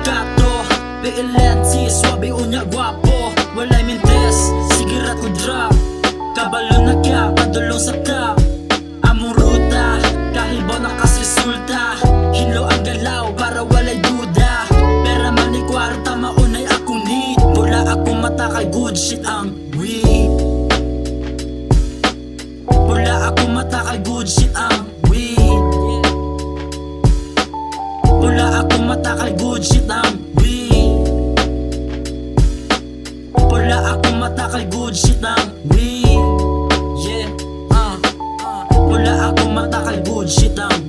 gato PLNC, swabe unya guwapo. Walay mintes, sigirat ko drop. Kabalo na ka, padulong sa ka. Among ruta, kahibaw na kas resulta. Hilo ang galaw para walay duda. Pera man ni kwarta, maunay akong need. Wala akong mata kay good shit ang weed. Wala akong mata kay good shit ang weed. Wala akong mata kay good shit ang weed. Wala akong mata kay good shit ang weed. Yeah, wala akong mata kay good shit ang